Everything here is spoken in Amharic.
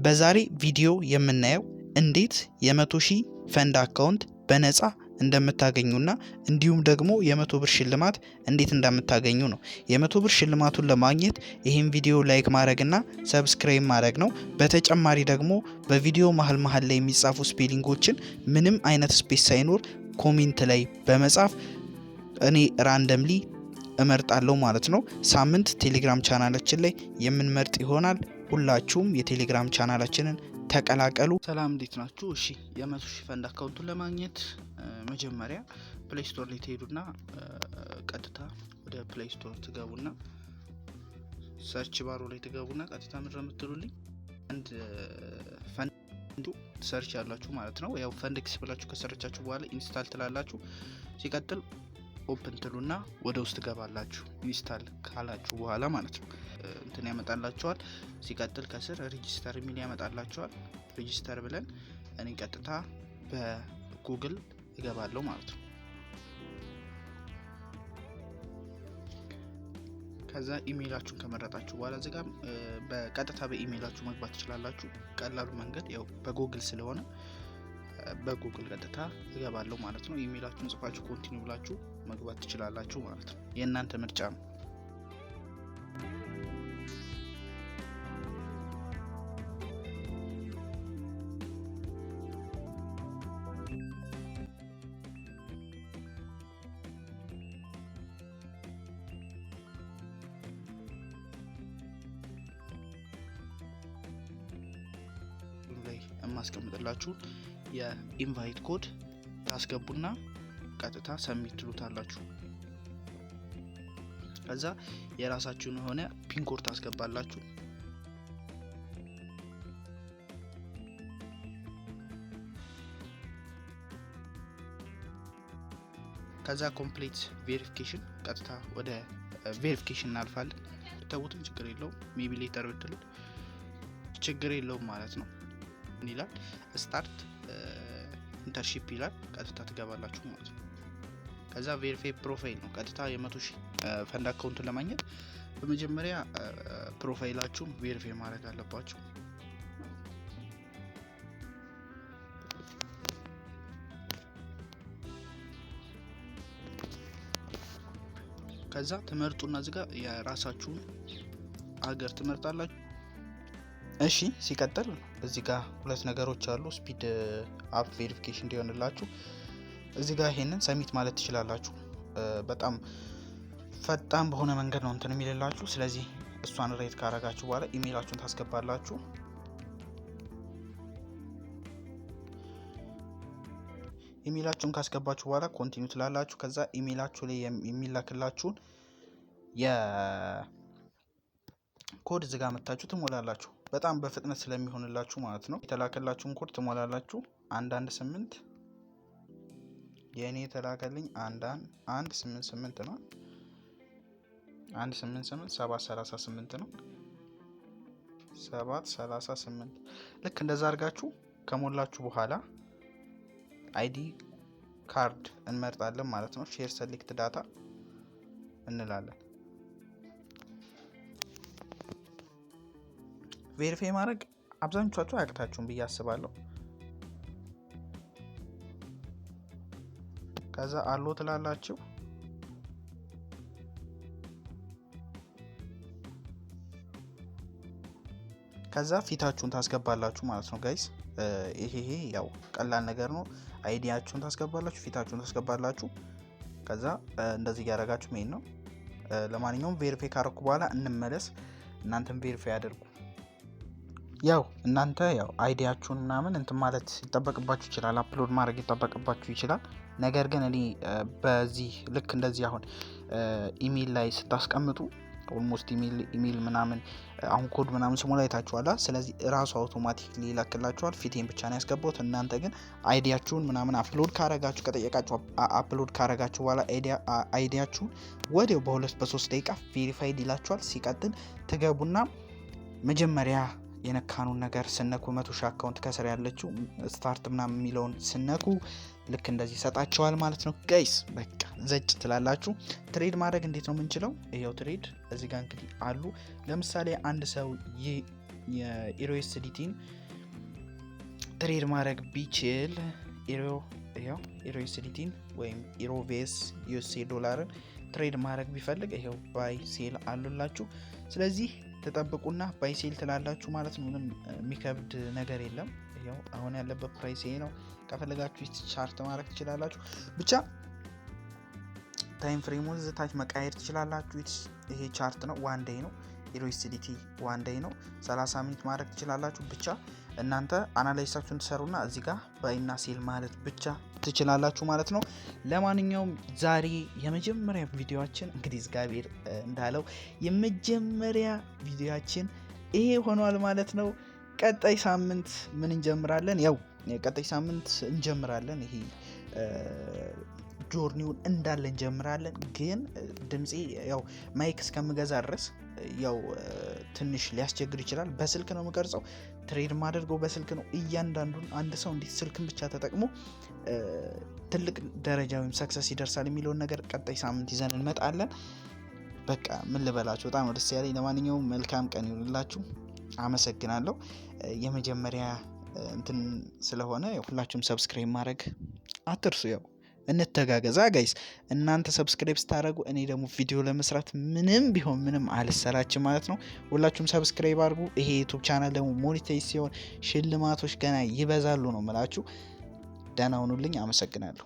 በዛሬ ቪዲዮ የምናየው እንዴት የ100,000 ፈንድ አካውንት በነፃ እንደምታገኙና እንዲሁም ደግሞ የ100 ብር ሽልማት እንዴት እንደምታገኙ ነው። የ100 ብር ሽልማቱን ለማግኘት ይሄን ቪዲዮ ላይክ ማድረግና ሰብስክራይብ ማድረግ ነው። በተጨማሪ ደግሞ በቪዲዮ መሃል ላይ የሚጻፉ ስፔሊንጎችን ምንም አይነት ስፔስ ሳይኖር ኮሜንት ላይ በመጻፍ እኔ ራንደምሊ እመርጣለሁ ማለት ነው። ሳምንት ቴሌግራም ቻናላችን ላይ የምንመርጥ ይሆናል። ሁላችሁም የቴሌግራም ቻናላችንን ተቀላቀሉ። ሰላም እንዴት ናችሁ? እሺ የ100,000 ፈንድ አካውንቱን ለማግኘት መጀመሪያ ፕሌይ ስቶር ላይ ትሄዱና ቀጥታ ወደ ፕሌይ ስቶር ትገቡና ሰርች ባሩ ላይ ትገቡና ቀጥታ ምድር የምትሉልኝ አንድ ፈንዱ ሰርች ያላችሁ ማለት ነው። ያው ፈንድክስ ብላችሁ ከሰርቻችሁ በኋላ ኢንስታል ትላላችሁ። ሲቀጥል ኦፕን ትሉና ወደ ውስጥ ገባላችሁ። ኢንስታል ካላችሁ በኋላ ማለት ነው እንትን ያመጣላችኋል። ሲቀጥል ከስር ሬጂስተር የሚል ያመጣላችኋል። ሬጂስተር ብለን እኔ ቀጥታ በጉግል እገባለሁ ማለት ነው። ከዛ ኢሜይላችሁን ከመረጣችሁ በኋላ እዚህ ጋር በቀጥታ በኢሜይላችሁ መግባት ትችላላችሁ። ቀላሉ መንገድ ያው በጉግል ስለሆነ በጉግል ቀጥታ እገባለሁ ማለት ነው። ኢሜይላችሁን ጽፋችሁ ኮንቲኒው ብላችሁ መግባት ትችላላችሁ ማለት ነው። የእናንተ ምርጫ ነው። ላይ የማስቀምጥላችሁ የኢንቫይት ኮድ ታስገቡና ቀጥታ ሰሚት ትሉታላችሁ። ከዛ የራሳችሁን የሆነ ፒን ኮድ ታስገባላችሁ። ከዛ ኮምፕሊት ቬሪፊኬሽን ቀጥታ ወደ ቬሪፊኬሽን እናልፋለን። ተውትን ችግር የለውም። ሜቢ ሌተር ብትሉ ችግር የለውም ማለት ነው። ይላል ስታርት ኢንተርሺፕ ይላል። ቀጥታ ትገባላችሁ ማለት ነው። ከዛ ቬሪፋይ ፕሮፋይል ነው። ቀጥታ የ100,000 ፈንድ አካውንቱን ለማግኘት በመጀመሪያ ፕሮፋይላችሁን ቬሪፋይ ማድረግ አለባችሁ። ከዛ ትመርጡና እዚህ ጋር የራሳችሁን ሀገር ትመርጣላችሁ። እሺ ሲቀጥል እዚህ ጋር ሁለት ነገሮች አሉ። ስፒድ አፕ ቬሪፊኬሽን እንዲሆንላችሁ እዚህ ጋር ይሄንን ሰሚት ማለት ትችላላችሁ። በጣም ፈጣን በሆነ መንገድ ነው እንትን የሚልላችሁ። ስለዚህ እሷን ሬት ካረጋችሁ በኋላ ኢሜይላችሁን ታስገባላችሁ። ኢሜይላችሁን ካስገባችሁ በኋላ ኮንቲኒው ትላላችሁ። ከዛ ኢሜይላችሁ ላይ የሚላክላችሁን የኮድ እዚህ ጋር መታችሁ ትሞላላችሁ። በጣም በፍጥነት ስለሚሆንላችሁ ማለት ነው። የተላከላችሁን ኮድ ትሞላላችሁ። 118 የኔ የተላከልኝ 188 ነው። 188 738 ነው። 738 ልክ እንደዛ አድርጋችሁ ከሞላችሁ በኋላ አይዲ ካርድ እንመርጣለን ማለት ነው። ሼር ሰሌክት ዳታ እንላለን። ቬሪፋይ ማድረግ አብዛኞቻችሁ አያቅታችሁም ብዬ አስባለሁ። ከዛ አሎ ትላላችሁ። ከዛ ፊታችሁን ታስገባላችሁ ማለት ነው ጋይስ። ይሄ ያው ቀላል ነገር ነው። አይዲያችሁን ታስገባላችሁ፣ ፊታችሁን ታስገባላችሁ። ከዛ እንደዚህ ያደርጋችሁ ሜን ነው። ለማንኛውም ቬሪፋይ ካረኩ በኋላ እንመለስ። እናንተም ቬሪፋይ አድርጉ። ያው እናንተ ያው አይዲያችሁን ምናምን እንትን ማለት ይጠበቅባችሁ ይችላል፣ አፕሎድ ማድረግ ይጠበቅባችሁ ይችላል። ነገር ግን እኔ በዚህ ልክ እንደዚህ አሁን ኢሜል ላይ ስታስቀምጡ ኦልሞስት ኢሜል ምናምን አሁን ኮድ ምናምን ስሞላ አይታችኋላ። ስለዚህ ራሱ አውቶማቲክሊ ይላክላችኋል። ፊቴን ብቻ ነው ያስገባሁት። እናንተ ግን አይዲያችሁን ምናምን አፕሎድ ካረጋችሁ ከጠየቃችሁ አፕሎድ ካረጋችሁ በኋላ አይዲያችሁን ወዲያው በ2-3 ደቂቃ ቬሪፋይድ ይላችኋል። ሲቀጥል ትገቡና መጀመሪያ የነካኑን ነገር ስነኩ 100,000 አካውንት ከስር ያለችው ስታርት ምናምን የሚለውን ስነኩ ልክ እንደዚህ ሰጣቸዋል ማለት ነው ጋይስ። በቃ ዘጭ ትላላችሁ። ትሬድ ማድረግ እንዴት ነው የምንችለው? ይሄው ትሬድ እዚህ ጋር እንግዲህ አሉ። ለምሳሌ አንድ ሰው የኢሮኤስዲቲን ትሬድ ማድረግ ቢችል ኢሮኤስዲቲን ወይም ኢሮቬስ ዩኤስኤ ዶላርን ትሬድ ማድረግ ቢፈልግ ይሄው ባይ ሴል አሉላችሁ። ስለዚህ ተጠብቁና ባይ ሴል ትላላችሁ ማለት ነው። ምንም የሚከብድ ነገር የለም። ይሄው አሁን ያለበት ፕራይስ ይሄ ነው። ከፈለጋችሁ ቻርት ማድረግ ትችላላችሁ። ብቻ ታይም ፍሬሙን ዝታች መቃየር ትችላላችሁ። ይሄ ቻርት ነው፣ ዋን ዴይ ነው። ኢሮኤስዲቲ ዋን ዴይ ነው። 30 ሚኒት ማድረግ ትችላላችሁ። ብቻ እናንተ አናላይሳችሁን ትሰሩና እዚህ ጋር ባይና ሴል ማለት ብቻ ትችላላችሁ ማለት ነው። ለማንኛውም ዛሬ የመጀመሪያ ቪዲዮአችን እንግዲህ እግዚአብሔር እንዳለው የመጀመሪያ ቪዲዮአችን ይሄ ሆኗል ማለት ነው። ቀጣይ ሳምንት ምን እንጀምራለን? ያው ቀጣይ ሳምንት እንጀምራለን። ይሄ ጆርኒውን እንዳለ እንጀምራለን። ግን ድምፄ ያው ማይክ እስከምገዛ ድረስ ያው ትንሽ ሊያስቸግር ይችላል። በስልክ ነው የምቀርጸው፣ ትሬድ ማደርገው በስልክ ነው። እያንዳንዱን አንድ ሰው እንዴት ስልክን ብቻ ተጠቅሞ ትልቅ ደረጃ ወይም ሰክሰስ ይደርሳል የሚለውን ነገር ቀጣይ ሳምንት ይዘን እንመጣለን። በቃ ምን ልበላችሁ፣ በጣም ደስ ያለኝ። ለማንኛውም መልካም ቀን ይሁንላችሁ። አመሰግናለሁ። የመጀመሪያ እንትን ስለሆነ ሁላችሁም ሰብስክራይብ ማድረግ አትርሱ። ያው እንተጋገዛ ጋይስ። እናንተ ሰብስክራይብ ስታደርጉ እኔ ደግሞ ቪዲዮ ለመስራት ምንም ቢሆን ምንም አልሰራችም ማለት ነው። ሁላችሁም ሰብስክራይብ አድርጉ። ይሄ ዩቲዩብ ቻናል ደግሞ ሞኔታይዝ ሲሆን ሽልማቶች ገና ይበዛሉ ነው የምላችሁ። ደህና ሁኑልኝ። አመሰግናለሁ።